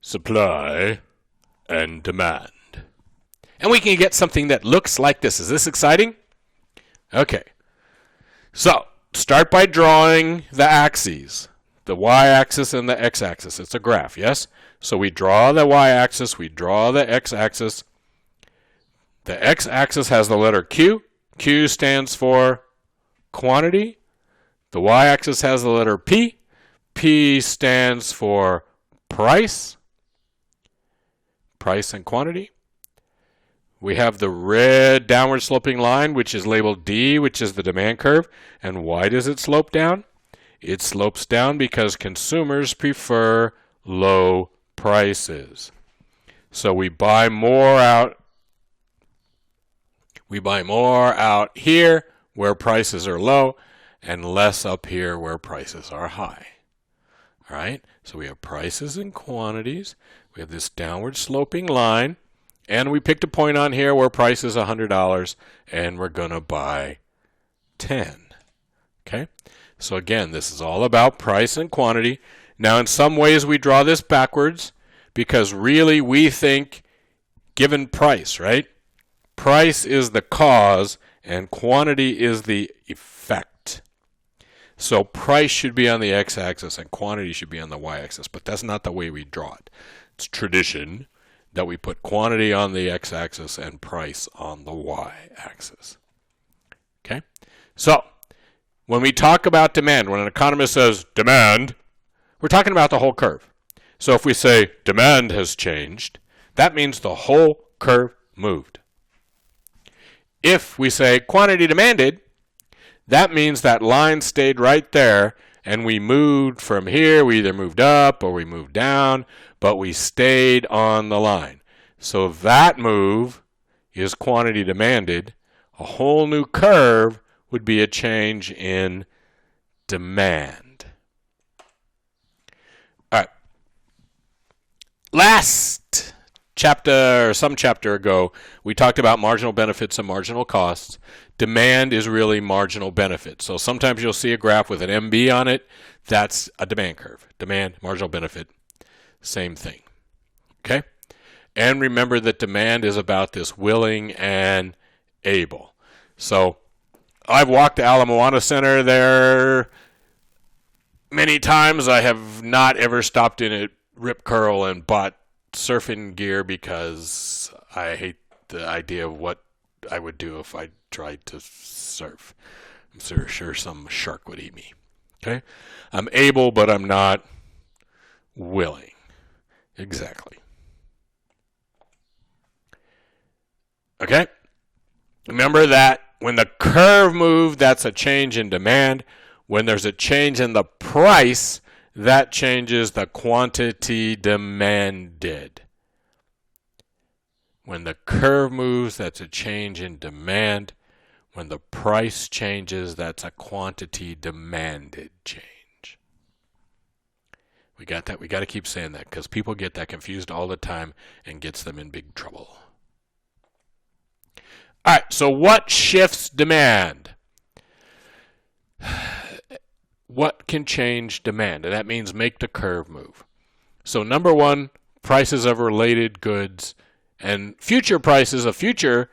supply and demand. And we can get something that looks like this. Is this exciting? Okay. So, start by drawing the axes, the y-axis and the x-axis. It's a graph, yes? So we draw the y-axis, we draw the x-axis. The x-axis has the letter Q. Q stands for quantity. The y-axis has the letter P. P stands for price. Price and quantity. We have the red downward sloping line, which is labeled D, which is the demand curve. And why does it slope down? It slopes down because consumers prefer low prices. So we buy more out. We buy more out here where prices are low and less up here where prices are high. All right? So we have prices and quantities. We have this downward sloping line. And we picked a point on here where price is $100 and we're going to buy 10. Okay? So again, this is all about price and quantity. Now in some ways we draw this backwards because really we think given price, right? Price is the cause and quantity is the effect. So price should be on the x-axis and quantity should be on the y-axis, but that's not the way we draw it. It's tradition that we put quantity on the x-axis and price on the y-axis. Okay? So, when we talk about demand, when an economist says demand, we're talking about the whole curve. So if we say demand has changed, that means the whole curve moved. If we say quantity demanded, that means that line stayed right there and we moved from here. We either moved up or we moved down, but we stayed on the line. So that move is quantity demanded. A whole new curve would be a change in demand. All right. Last chapter, or some chapter ago, we talked about marginal benefits and marginal costs. Demand is really marginal benefit. So sometimes you'll see a graph with an MB on it. That's a demand curve. Demand, marginal benefit, same thing. Okay? And remember that demand is about this willing and able. So I've walked the Ala Moana Center there many times. I have not ever stopped in at Rip Curl and bought surfing gear because I hate the idea of what I would do if I tried to surf. I'm sure some shark would eat me. Okay? I'm able, but I'm not willing. Exactly. Okay? Remember that when the curve moved, that's a change in demand. When there's a change in the price, that changes the quantity demanded. When the curve moves, that's a change in demand. When the price changes, that's a quantity demanded change. We got that? We got to keep saying that because people get that confused all the time and gets them in big trouble. All right, so what shifts demand? What can change demand? And that means make the curve move. So number one, prices of related goods and future prices of future.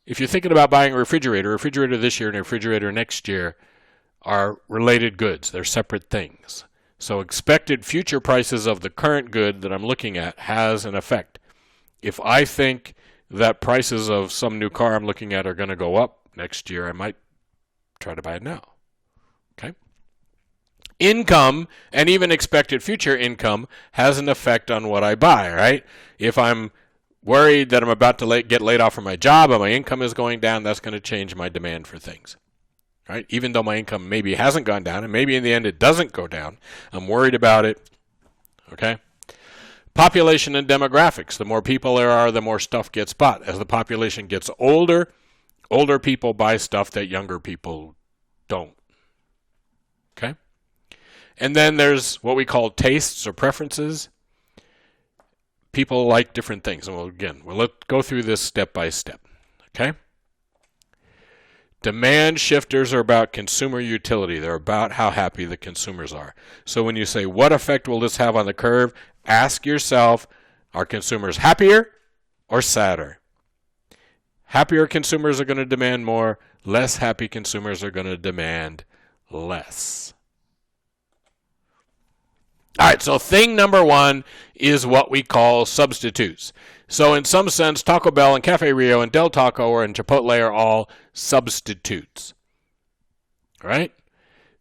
If you're thinking about buying a refrigerator this year and a refrigerator next year are related goods. They're separate things. So expected future prices of the current good that I'm looking at has an effect. If I think that prices of some new car I'm looking at are going to go up next year, I might try to buy it now. Okay? Income and even expected future income has an effect on what I buy, right? If I'm worried that I'm about to get laid off from my job and my income is going down, that's going to change my demand for things, right? Even though my income maybe hasn't gone down and maybe in the end it doesn't go down, I'm worried about it, okay? Population and demographics. The more people there are, the more stuff gets bought. As the population gets older, older people buy stuff that younger people don't. Okay? And then there's what we call tastes or preferences. People like different things. And we'll go through this step by step. Okay? Demand shifters are about consumer utility. They're about how happy the consumers are. So when you say, what effect will this have on the curve? Ask yourself, are consumers happier or sadder? Happier consumers are going to demand more. Less happy consumers are going to demand less. All right, so thing number one is what we call substitutes. So in some sense, Taco Bell and Cafe Rio and Del Taco and Chipotle are all substitutes. All right?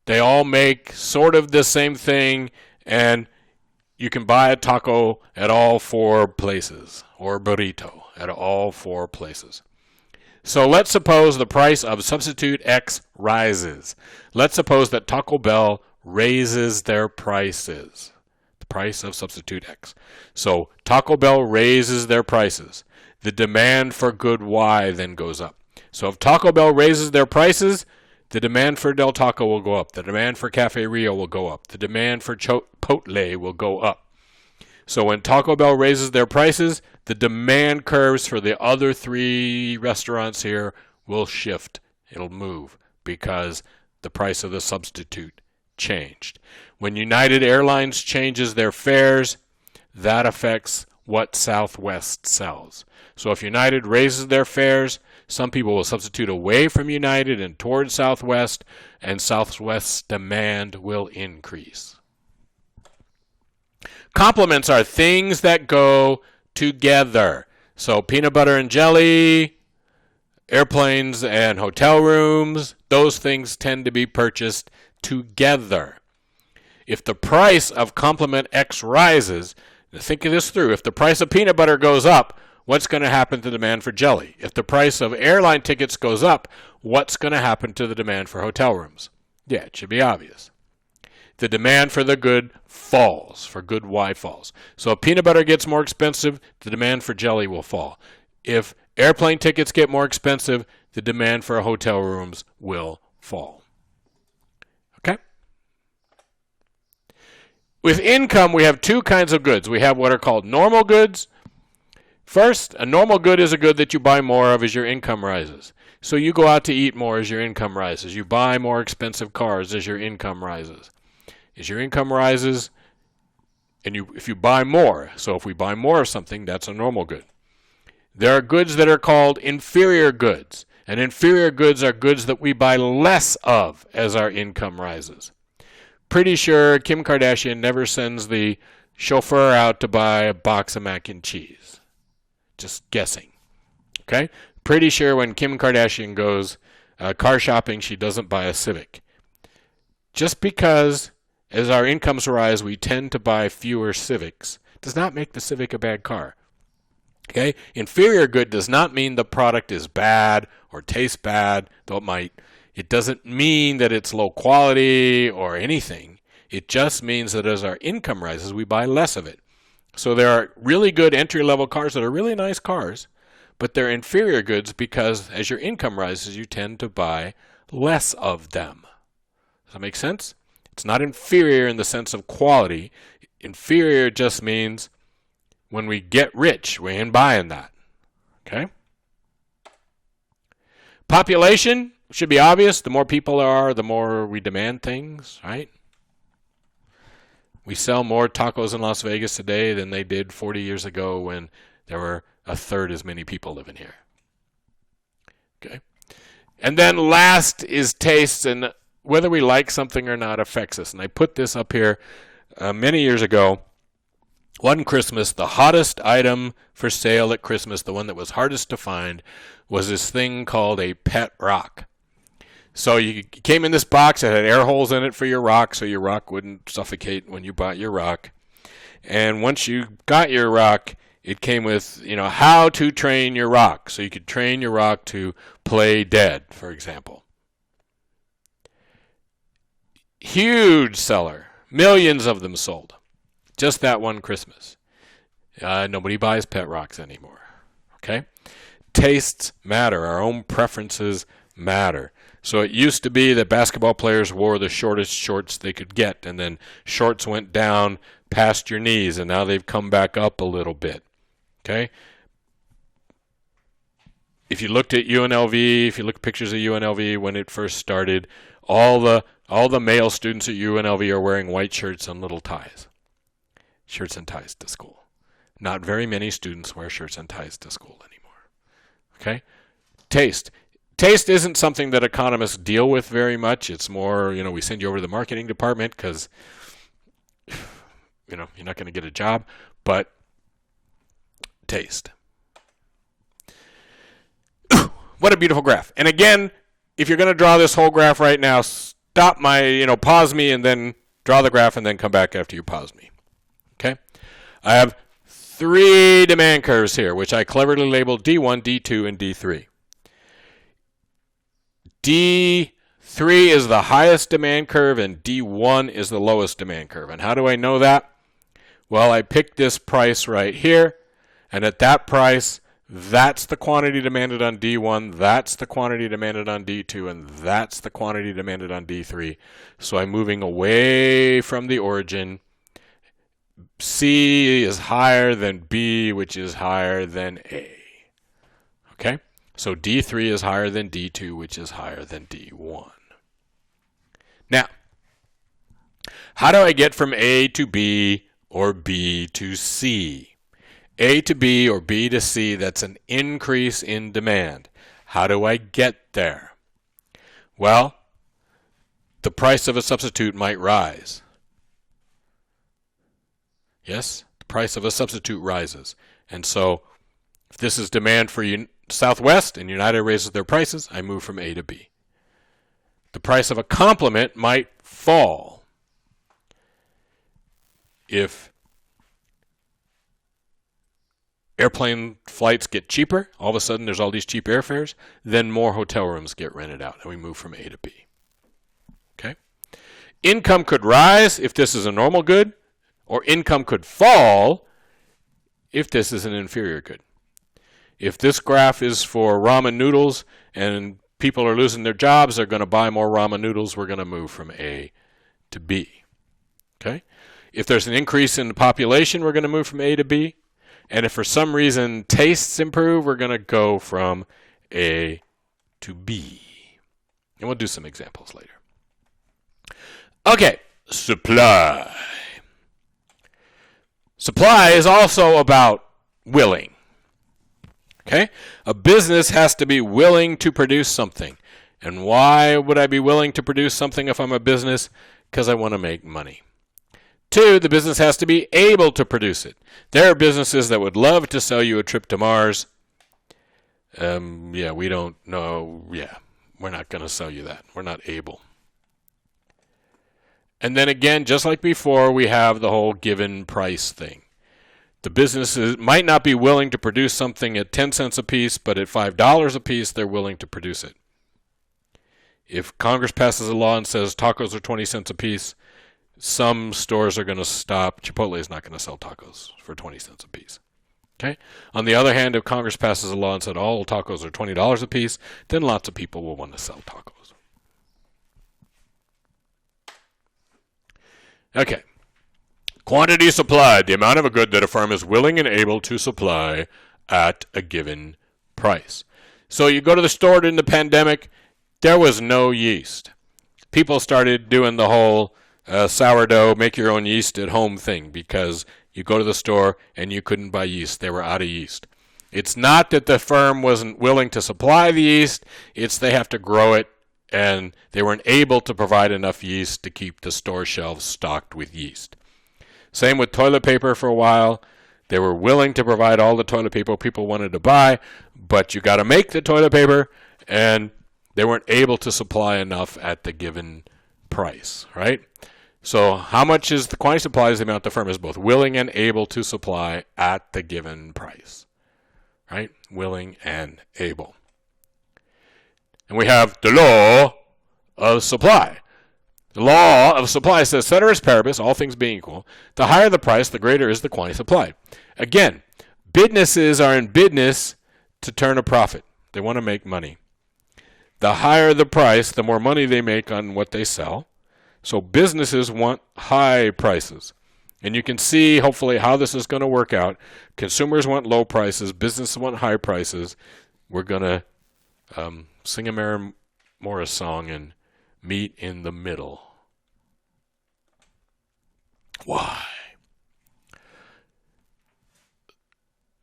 They all make sort of the same thing, and you can buy a taco at all four places, or burrito at all four places. So let's suppose the price of substitute X rises. Let's suppose that Taco Bell raises their prices. The price of substitute X. So Taco Bell raises their prices. The demand for good Y then goes up. So if Taco Bell raises their prices, the demand for Del Taco will go up. The demand for Cafe Rio will go up. The demand for Chipotle will go up. So when Taco Bell raises their prices, the demand curves for the other three restaurants here will shift. It'll move because the price of the substitute changed. When United Airlines changes their fares, that affects what Southwest sells. So if United raises their fares, some people will substitute away from United and toward Southwest, and Southwest's demand will increase. Complements are things that go together. So peanut butter and jelly, airplanes and hotel rooms, those things tend to be purchased together. If the price of complement X rises, think of this through. If the price of peanut butter goes up, what's going to happen to the demand for jelly? If the price of airline tickets goes up, what's going to happen to the demand for hotel rooms? Yeah, it should be obvious. The demand for the good falls, for good Y falls. So if peanut butter gets more expensive, the demand for jelly will fall. If airplane tickets get more expensive, the demand for hotel rooms will fall. Okay? With income, we have two kinds of goods. We have what are called normal goods. First, a normal good is a good that you buy more of as your income rises. So you go out to eat more as your income rises. You buy more expensive cars as your income rises. As your income rises, and if you buy more, so if we buy more of something, that's a normal good. There are goods that are called inferior goods, and inferior goods are goods that we buy less of as our income rises. Pretty sure Kim Kardashian never sends the chauffeur out to buy a box of mac and cheese. Just guessing. Okay? Pretty sure when Kim Kardashian goes car shopping, she doesn't buy a Civic. Just because as our incomes rise, we tend to buy fewer Civics does not make the Civic a bad car. Okay? Inferior good does not mean the product is bad or tastes bad, though it might. It doesn't mean that it's low quality or anything. It just means that as our income rises, we buy less of it. So there are really good entry-level cars that are really nice cars, but they're inferior goods because as your income rises, you tend to buy less of them. Does that make sense? It's not inferior in the sense of quality. Inferior just means when we get rich, we ain't buying that. Okay? Population should be obvious. The more people there are, the more we demand things, right? We sell more tacos in Las Vegas today than they did 40 years ago when there were a third as many people living here. Okay? And then last is taste, and whether we like something or not affects us. And I put this up here many years ago. One Christmas, the hottest item for sale at Christmas, the one that was hardest to find, was this thing called a pet rock. So you came in this box, it had air holes in it for your rock, so your rock wouldn't suffocate when you bought your rock. And once you got your rock, it came with, how to train your rock. So you could train your rock to play dead, for example. Huge seller. Millions of them sold. Just that one Christmas. Nobody buys pet rocks anymore. Okay? Tastes matter. Our own preferences matter. So it used to be that basketball players wore the shortest shorts they could get, and then shorts went down past your knees, and now they've come back up a little bit. Okay? if you looked at UNLV, if you look at pictures of UNLV when it first started, all the male students at UNLV are wearing white shirts and little ties. Shirts and ties to school. Not very many students wear shirts and ties to school anymore. Okay? Taste. Taste isn't something that economists deal with very much. It's more, we send you over to the marketing department because, you're not going to get a job. But taste. What a beautiful graph. And again, if you're going to draw this whole graph right now, stop pause me and then draw the graph and then come back after you pause me. Okay? I have 3 demand curves here, which I cleverly labeled D1, D2, and D3. D3 is the highest demand curve and D1 is the lowest demand curve. And how do I know that? Well, I picked this price right here, and at that price, that's the quantity demanded on D1, that's the quantity demanded on D2, and that's the quantity demanded on D3. So I'm moving away from the origin. C is higher than B, which is higher than A. Okay? So D3 is higher than D2, which is higher than D1. Now, how do I get from A to B or B to C? A to B or B to C, that's an increase in demand. How do I get there? Well, the price of a substitute might rise. Yes, the price of a substitute rises. And so if this is demand for Southwest and United raises their prices, I move from A to B. The price of a complement might fall. If airplane flights get cheaper, all of a sudden there's all these cheap airfares, then more hotel rooms get rented out, and we move from A to B. Okay? Income could rise if this is a normal good, or income could fall if this is an inferior good. If this graph is for ramen noodles and people are losing their jobs, they're going to buy more ramen noodles, we're going to move from A to B. Okay? If there's an increase in the population, we're going to move from A to B. And if for some reason tastes improve, we're going to go from A to B. And we'll do some examples later. Okay, supply. Supply is also about willing. Okay? A business has to be willing to produce something. And why would I be willing to produce something if I'm a business? Because I want to make money. 2, the business has to be able to produce it. There are businesses that would love to sell you a trip to Mars. We don't know. Yeah, we're not going to sell you that. We're not able. And then again, just like before, we have the whole given price thing. The businesses might not be willing to produce something at 10 cents a piece, but at $5 a piece, they're willing to produce it. If Congress passes a law and says tacos are 20 cents a piece, some stores are going to stop. Chipotle is not going to sell tacos for 20 cents a piece. Okay? On the other hand, if Congress passes a law and said all tacos are $20 a piece, then lots of people will want to sell tacos. Okay. Quantity supplied, the amount of a good that a firm is willing and able to supply at a given price. So you go to the store during the pandemic, there was no yeast. People started doing the whole sourdough, make your own yeast at home thing because you go to the store and you couldn't buy yeast. They were out of yeast. It's not that the firm wasn't willing to supply the yeast. It's they have to grow it, and they weren't able to provide enough yeast to keep the store shelves stocked with yeast. Same with toilet paper for a while. They were willing to provide all the toilet paper people wanted to buy, but you got to make the toilet paper, and they weren't able to supply enough at the given price, right? So how much is the quantity supply is the amount the firm is both willing and able to supply at the given price, right? Willing and able. And we have the law of supply. The law of supply says, ceteris paribus, all things being equal, the higher the price, the greater is the quantity supplied. Again, businesses are in business to turn a profit. They want to make money. The higher the price, the more money they make on what they sell. So businesses want high prices. And you can see, hopefully, how this is going to work out. Consumers want low prices. Businesses want high prices. we're going to sing a Mary Morris song and meet in the middle. Why?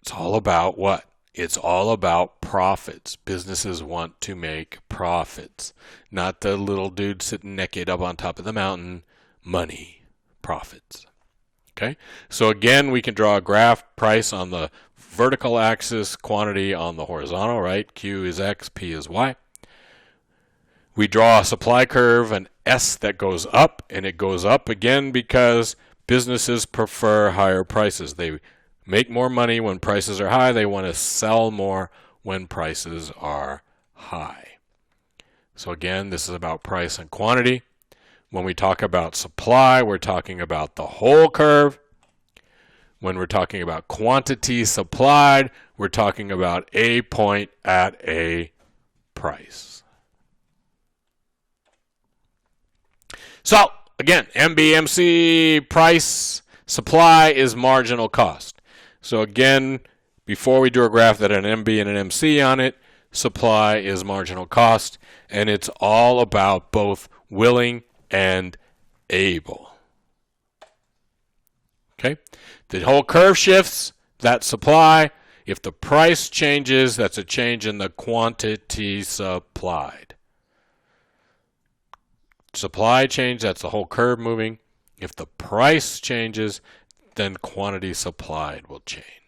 It's all about what? It's all about profits. Businesses want to make profits, not the little dude sitting naked up on top of the mountain. Money, profits. Okay, so again, we can draw a graph, price on the vertical axis, quantity on the horizontal, right? Q is X, P is Y. We draw a supply curve, an S that goes up, and it goes up again because businesses prefer higher prices. They make more money when prices are high. They want to sell more when prices are high. So again, this is about price and quantity. When we talk about supply, we're talking about the whole curve. When we're talking about quantity supplied, we're talking about a point at a price. So again, MBMC, price, supply is marginal cost. So again, before we do a graph that had an MB and an MC on it, supply is marginal cost, and it's all about both willing and able. Okay? The whole curve shifts, that's supply. If the price changes, that's a change in the quantity supplied. Supply change, that's the whole curve moving. If the price changes, then quantity supplied will change.